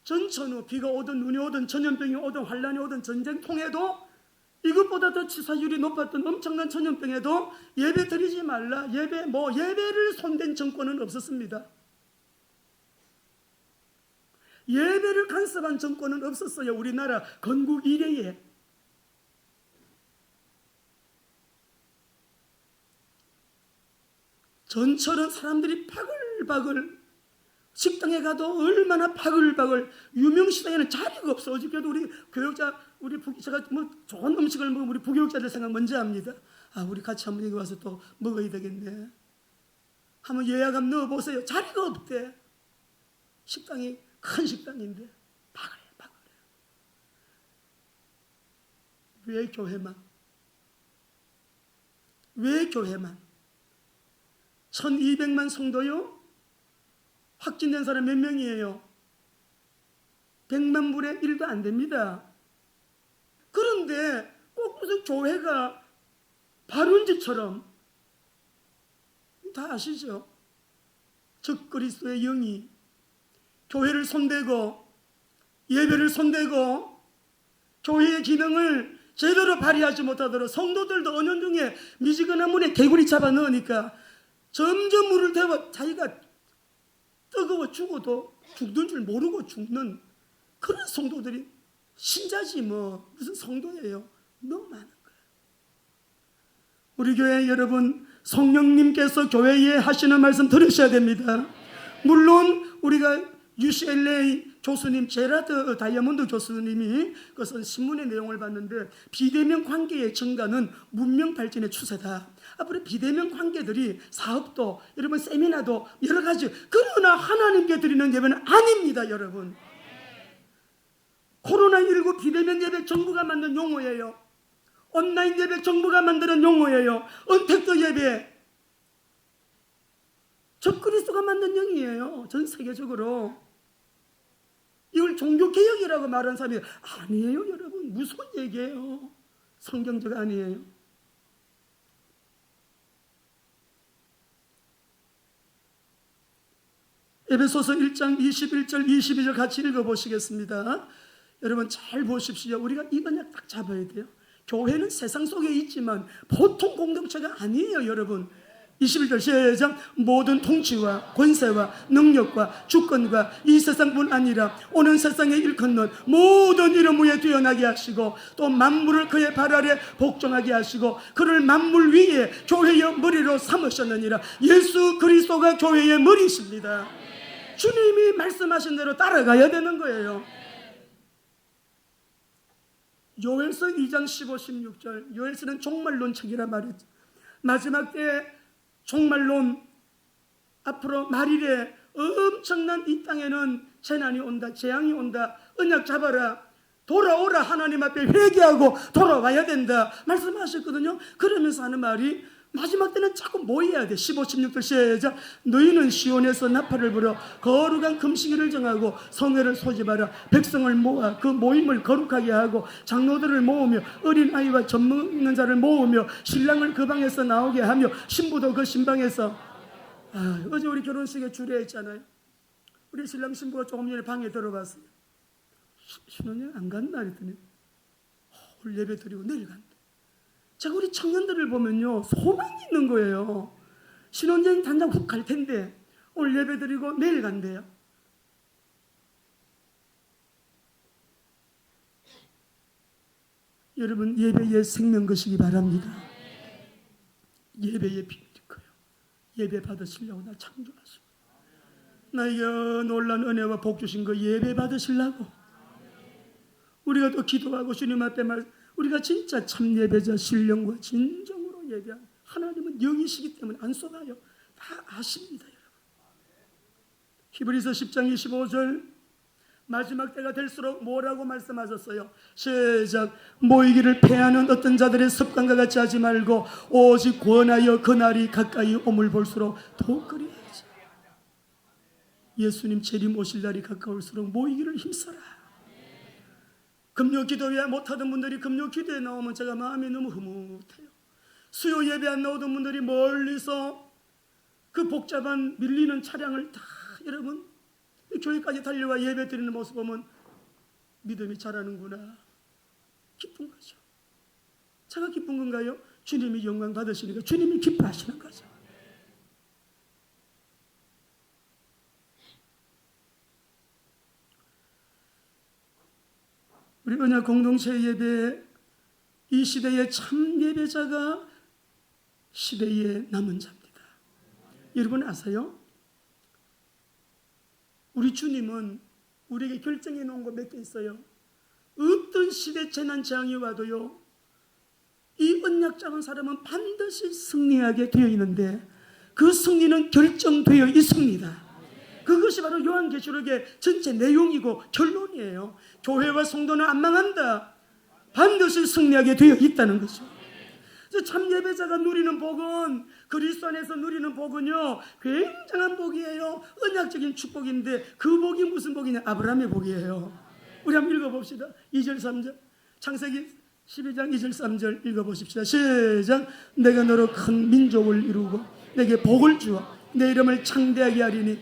전천후 비가 오든 눈이 오든 전염병이 오든 환란이 오든 전쟁통에도 이것보다 더 치사율이 높았던 엄청난 전염병에도 예배 드리지 말라, 예배를 손댄 정권은 없었습니다. 예배를 간섭한 정권은 없었어요. 우리나라 건국 이래에. 전철은 사람들이 바글바글, 식당에 가도 얼마나 바글바글, 유명 식당에는 자리가 없어. 어저께도 우리 교육자, 제가 뭐 좋은 음식을 먹으면 우리 부교육자들 생각 먼저 합니다. 우리 같이 한번 여기 와서 또 먹어야 되겠네. 한번 예약 한번 넣어보세요. 자리가 없대. 식당이 큰 식당인데 바글바글해요. 왜 교회만? 왜 교회만? 1200만 성도요? 확진된 사람 몇 명이에요? 100만 분의 1도 안 됩니다. 그런데 꼭 무슨 교회가 발운지처럼, 다 아시죠? 적그리스도의 영이 교회를 손대고 예배를 손대고 교회의 기능을 제대로 발휘하지 못하도록 성도들도 은연중에 미지근한 문에 개구리 잡아 넣으니까 점점 물을 태워 자기가 뜨거워 죽어도 죽는 줄 모르고 죽는 그런 성도들이, 신자지 뭐 무슨 성도예요. 너무 많은 거예요. 우리 교회 여러분, 성령님께서 교회에 하시는 말씀 들으셔야 됩니다. 물론 우리가 UCLA 교수님 제라드 다이아몬드 교수님이 그것은 신문의 내용을 봤는데, 비대면 관계의 증가는 문명 발전의 추세다. 앞으로 비대면 관계들이 사업도, 여러분 세미나도 여러 가지, 그러나 하나님께 드리는 예배는 아닙니다. 여러분, 코로나19 비대면 예배 정부가 만든 용어예요. 온라인 예배 정부가 만드는 용어예요. 언택트 예배 적그리스도가 만든 영이에요. 전 세계적으로. 이걸 종교개혁이라고 말하는 사람이 아니에요. 여러분, 무서운 얘기예요. 성경적 아니에요. 에베소서 1장 21절 22절 같이 읽어보시겠습니다. 여러분 잘 보십시오. 우리가 이 언약 딱 잡아야 돼요. 교회는 세상 속에 있지만 보통 공동체가 아니에요, 여러분. 21절 시작. 모든 통치와 권세와 능력과 주권과 이 세상뿐 아니라 오는 세상에 일컫는 모든 이름 위에 뛰어나게 하시고 또 만물을 그의 발 아래 복종하게 하시고 그를 만물 위에 교회의 머리로 삼으셨느니라. 예수 그리스도가 교회의 머리이십니다. 주님이 말씀하신 대로 따라가야 되는 거예요. 요엘서 2장 15, 16절. 요엘서는 종말론 책이라 말했죠. 마지막 때 종말론, 앞으로 말일에 엄청난 이 땅에는 재난이 온다, 재앙이 온다, 언약 잡아라, 돌아오라, 하나님 앞에 회개하고 돌아와야 된다 말씀하셨거든요. 그러면서 하는 말이 마지막 때는 자꾸 모여야 돼. 15, 16절 시작. 너희는 시온에서 나팔을 불어 거룩한 금식일을 정하고 성회를 소집하라. 백성을 모아 그 모임을 거룩하게 하고 장로들을 모으며 어린아이와 젖먹는 자를 모으며 신랑을 그 방에서 나오게 하며 신부도 그 신방에서. 어제 우리 결혼식에 주례했잖아요. 우리 신랑 신부가 조금 전에 방에 들어갔어요. 신혼여행 안 간다 그랬더니 오늘 예배 드리고 내일 간다. 제가 우리 청년들을 보면요, 소망이 있는 거예요. 신혼여행 단장 훅 갈 텐데 오늘 예배 드리고 내일 간대요. 여러분, 예배에 생명 거시기 바랍니다. 예배의 비밀이 커요. 예배 받으시려고 나 창조하시고 나에게 놀란 은혜와 복 주신 거 예배 받으시려고 우리가 또 기도하고 주님 앞에 우리가 진짜 참 예배자 신령과 진정으로 예배한 하나님은 영이시기 때문에 안 속아요. 다 아십니다, 여러분. 히브리서 10장 25절 마지막 때가 될수록 뭐라고 말씀하셨어요? 시작. 모이기를 패하는 어떤 자들의 습관과 같이 하지 말고 오직 권하여 그날이 가까이 오물 볼수록 더욱 그리하지. 예수님 재림 오실 날이 가까울수록 모이기를 힘써라. 금요 기도회 못하던 분들이 금요 기도에 나오면 제가 마음이 너무 흐뭇해요. 수요 예배 안 나오던 분들이 멀리서 그 복잡한 밀리는 차량을 다 여러분 교회까지 달려와 예배 드리는 모습 보면 믿음이 자라는구나. 기쁜 거죠. 제가 기쁜 건가요? 주님이 영광 받으시니까 주님이 기뻐하시는 거죠. 우리 언약 공동체 예배, 이 시대의 참 예배자가 시대의 남은 자입니다. 여러분 아세요? 우리 주님은 우리에게 결정해 놓은 거 몇 개 있어요. 어떤 시대 재난 재앙이 와도요, 이 언약 잡은 사람은 반드시 승리하게 되어 있는데 그 승리는 결정되어 있습니다. 그것이 바로 요한계시록의 전체 내용이고 결론이에요. 교회와 성도는 안 망한다. 반드시 승리하게 되어 있다는 거죠. 참 예배자가 누리는 복은, 그리스도 안에서 누리는 복은요, 굉장한 복이에요. 언약적인 축복인데 그 복이 무슨 복이냐? 아브라함의 복이에요. 우리 한번 읽어봅시다. 2절 3절 창세기 12장 2절 3절 읽어보십시다. 시작. 내가 너로 큰 민족을 이루고 내게 복을 주어 내 이름을 창대하게 하리니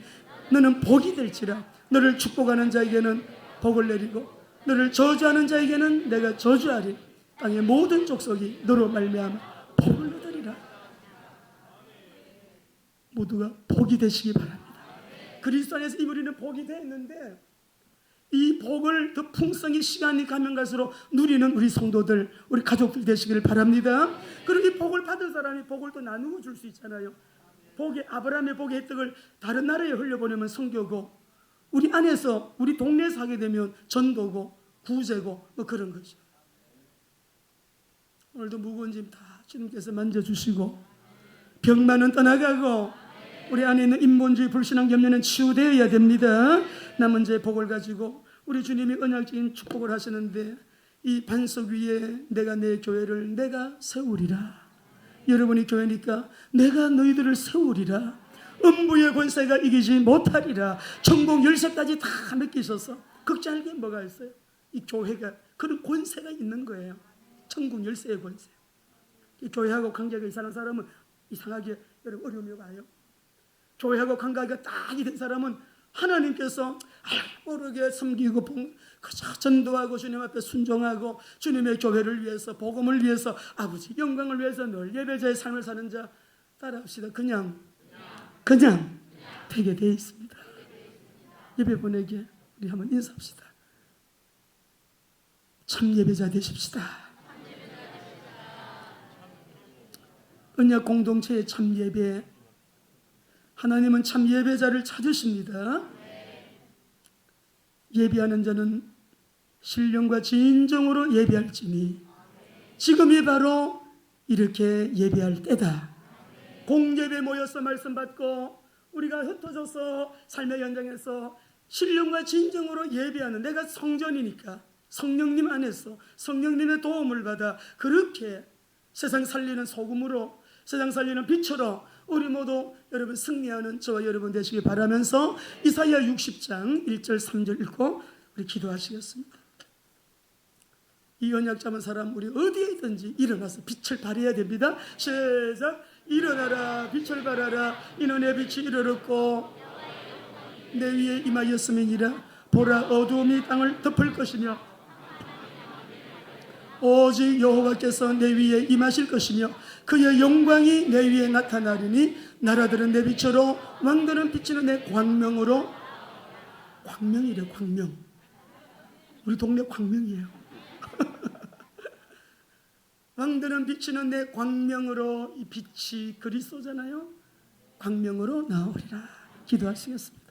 너는 복이 될지라. 너를 축복하는 자에게는 복을 내리고 너를 저주하는 자에게는 내가 저주하리. 땅의 모든 족속이 너로 말미암아 복을 얻으리라. 모두가 복이 되시기 바랍니다. 그리스도 안에서 이 우리는 복이 되었는데 이 복을 더 풍성히 시간이 가면 갈수록 누리는 우리 성도들, 우리 가족들 되시기를 바랍니다. 그리고 이 복을 받은 사람이 복을 또 나누어 줄 수 있잖아요. 복의 아브라함의 복의 혜택을 다른 나라에 흘려보내면 선교고, 우리 안에서 우리 동네에서 하게 되면 전도고 구제고 뭐 그런 거죠. 오늘도 무거운 짐 다 주님께서 만져주시고 병만은 떠나가고 우리 안에 있는 인본주의 불신앙 염려는 치유되어야 됩니다. 남은 제 복을 가지고 우리 주님이 언약적인 축복을 하시는데 이 반석 위에 내가 내 교회를 내가 세우리라. 여러분이 교회니까 내가 너희들을 세우리라. 음부의 권세가 이기지 못하리라. 천국 열쇠까지 다 맡기셔서 걱정할 게 뭐가 있어요? 이 교회가 그런 권세가 있는 거예요. 천국 열쇠의 권세. 이 교회하고 관계가 이상한 사람은 이상하게 여러분 어려움이 와요. 교회하고 관계가 딱이 된 사람은 하나님께서 모르게 섬기고 그저 전도하고 주님 앞에 순종하고 주님의 교회를 위해서 복음을 위해서 아버지 영광을 위해서 늘 예배자의 삶을 사는 자 따라합시다. 그냥 되게 돼 있습니다. 예배 보내게 우리 한번 인사합시다. 참 예배자 되십시다. 언약 공동체의 참 예배, 하나님은 참 예배자를 찾으십니다. 예배하는 자는 신령과 진정으로 예배할지니 지금이 바로 이렇게 예배할 때다. 공예배 모여서 말씀 받고 우리가 흩어져서 삶의 현장에서 신령과 진정으로 예배하는, 내가 성전이니까 성령님 안에서 성령님의 도움을 받아 그렇게 세상 살리는 소금으로, 세상 살리는 빛으로 우리 모두 여러분 승리하는 저와 여러분 되시길 바라면서 이사야 60장 1절 3절 읽고 우리 기도하시겠습니다. 이 언약 잡은 사람 우리 어디에 있든지 일어나서 빛을 발해야 됩니다. 시작. 일어나라 빛을 발하라 이는 내 빛이 이르렀고 내 위에 임하였음이니라. 보라 어두움이 땅을 덮을 것이며 오직 여호와께서 내 위에 임하실 것이며 그의 영광이 내 위에 나타나리니 나라들은 내 빛으로 왕들은 비치는 내 광명으로. 광명이래. 광명. 우리 동네 광명이에요. 왕들은 비치는 내 광명으로. 이 빛이 그리스도잖아요. 광명으로 나오리라. 기도하시겠습니다.